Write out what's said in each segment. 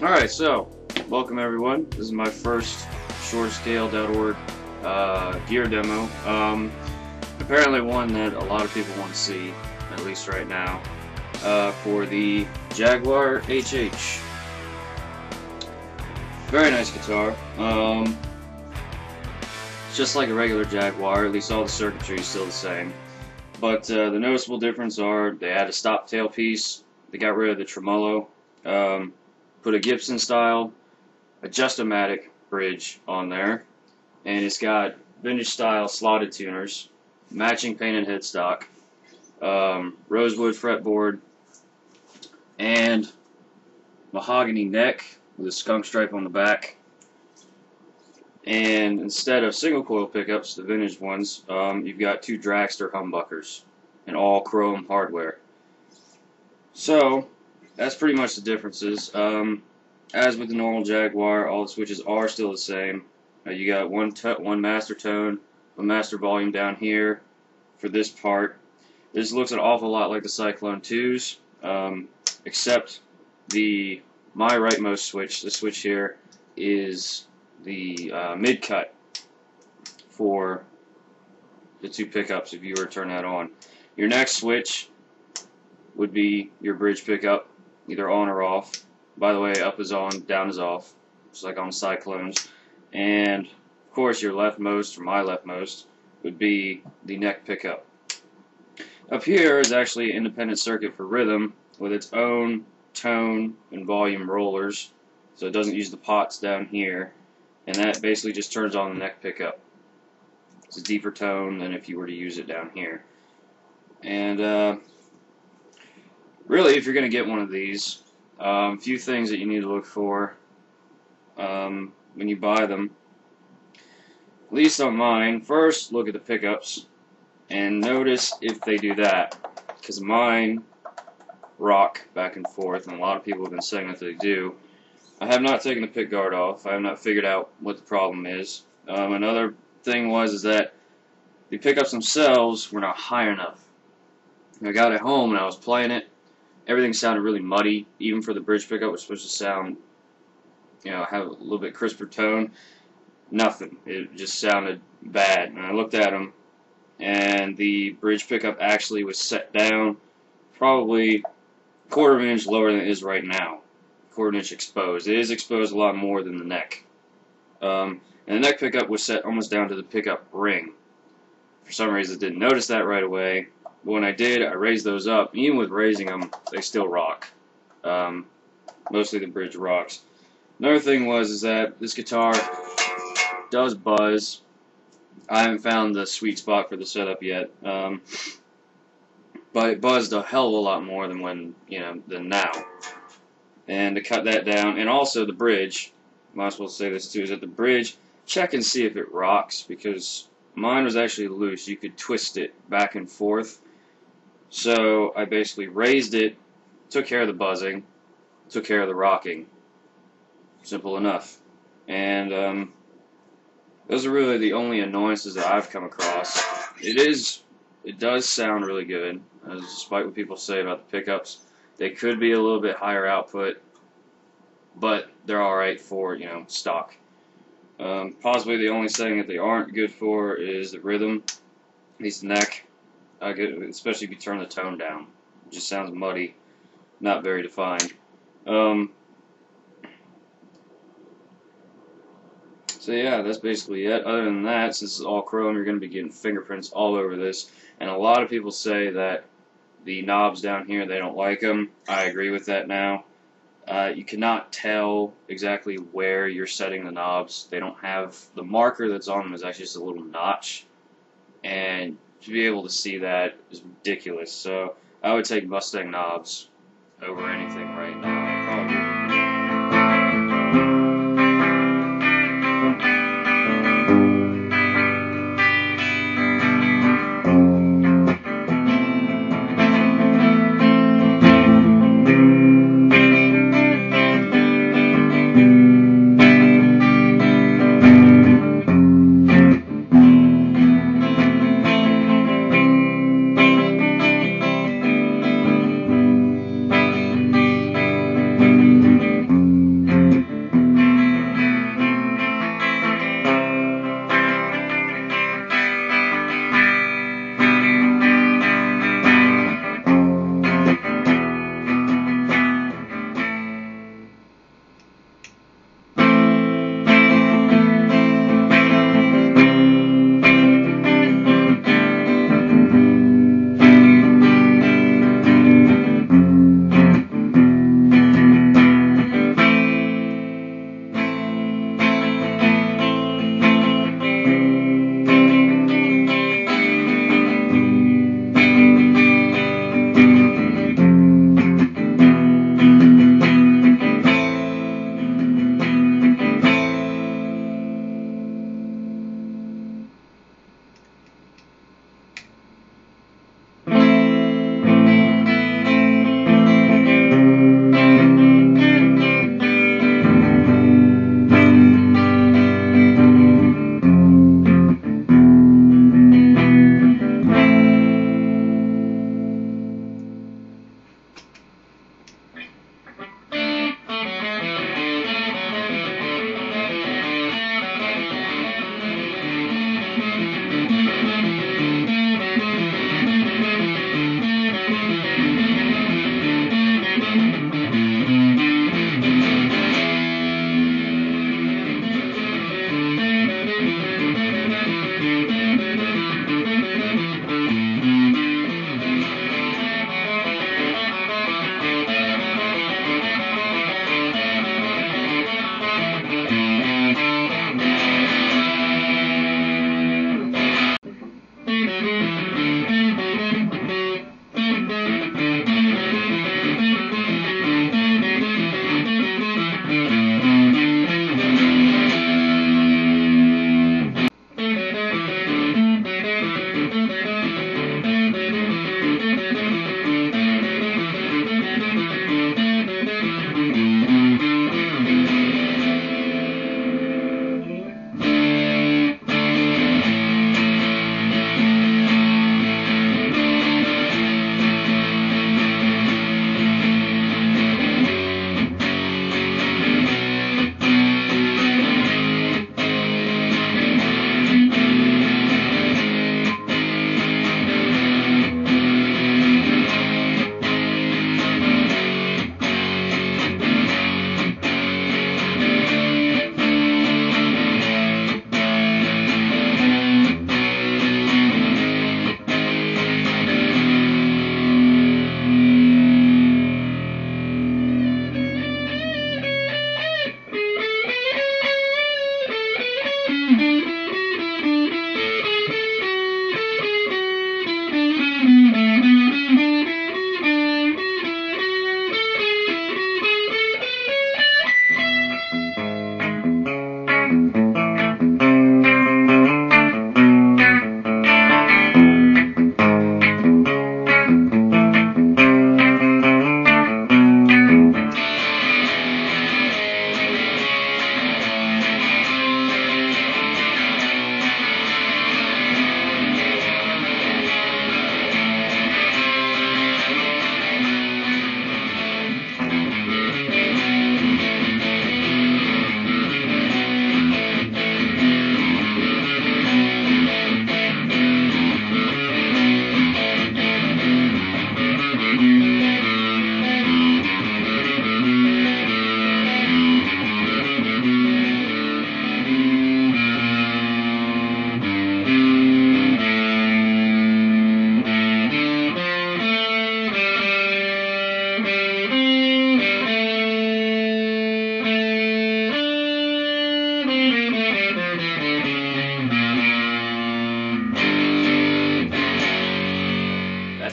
Alright, so, welcome everyone. This is my first shortscale.org gear demo. Apparently one that a lot of people want to see, at least right now, for the Jaguar HH. Very nice guitar. It's just like a regular Jaguar, at least all the circuitry is still the same. But the noticeable difference are they add a stop tail piece, they got rid of the tremolo, put a Gibson style adjust-o-matic bridge on there, and it's got vintage style slotted tuners, matching painted headstock, rosewood fretboard, and mahogany neck with a skunk stripe on the back. And instead of single coil pickups, the vintage ones, you've got two dragster humbuckers and all chrome hardware. So that's pretty much the differences. As with the normal Jaguar, all the switches are still the same. You got one master tone, one master volume down here for this part. This looks an awful lot like the Cyclone 2s, except my rightmost switch, the switch here, is the mid-cut for the two pickups if you were to turn that on. Your next switch would be your bridge pickup, either on or off. By the way, up is on, down is off, just like on the Cyclones. And of course your leftmost, or my leftmost, would be the neck pickup. Up here is actually an independent circuit for rhythm with its own tone and volume rollers, so it doesn't use the pots down here, and that basically just turns on the neck pickup. It's a deeper tone than if you were to use it down here. And really, if you're going to get one of these, a few things that you need to look for when you buy them. At least on mine, first look at the pickups and notice if they do that, because mine rock back and forth, and a lot of people have been saying that they do. I have not taken the pick guard off. I have not figured out what the problem is. Another thing is that the pickups themselves were not high enough. I got it home and I was playing it. Everything sounded really muddy, even for the bridge pickup, which was supposed to sound, have a little bit crisper tone. Nothing. It just sounded bad. And I looked at them, and the bridge pickup actually was set down probably a quarter of an inch lower than it is right now. Quarter inch exposed. It is exposed a lot more than the neck. And the neck pickup was set almost down to the pickup ring. For some reason, I didn't notice that right away. But when I did, I raised those up. Even with raising them, they still rock. Mostly the bridge rocks. Another thing is that this guitar does buzz. I haven't found the sweet spot for the setup yet. But it buzzed a hell of a lot more than than now. And to cut that down, and also the bridge, might as well say this too, is that the bridge, check and see if it rocks, because mine was actually loose. You could twist it back and forth. So I basically raised it, took care of the buzzing, took care of the rocking. Simple enough. And those are really the only annoyances that I've come across. It does sound really good, despite what people say about the pickups. They could be a little bit higher output, but they're alright for, stock. Possibly the only thing that they aren't good for is the rhythm, at least the neck, especially if you turn the tone down. It just sounds muddy, not very defined. So yeah, that's basically it. Other than that, since it's all chrome, you're going to be getting fingerprints all over this, and a lot of people say that the knobs down here, they don't like them. I agree with that now. You cannot tell exactly where you're setting the knobs. They don't have, the marker that's on them is actually just a little notch, and to be able to see that is ridiculous. So I would take Mustang knobs over anything right now. Probably.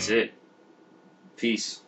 that's it. Peace.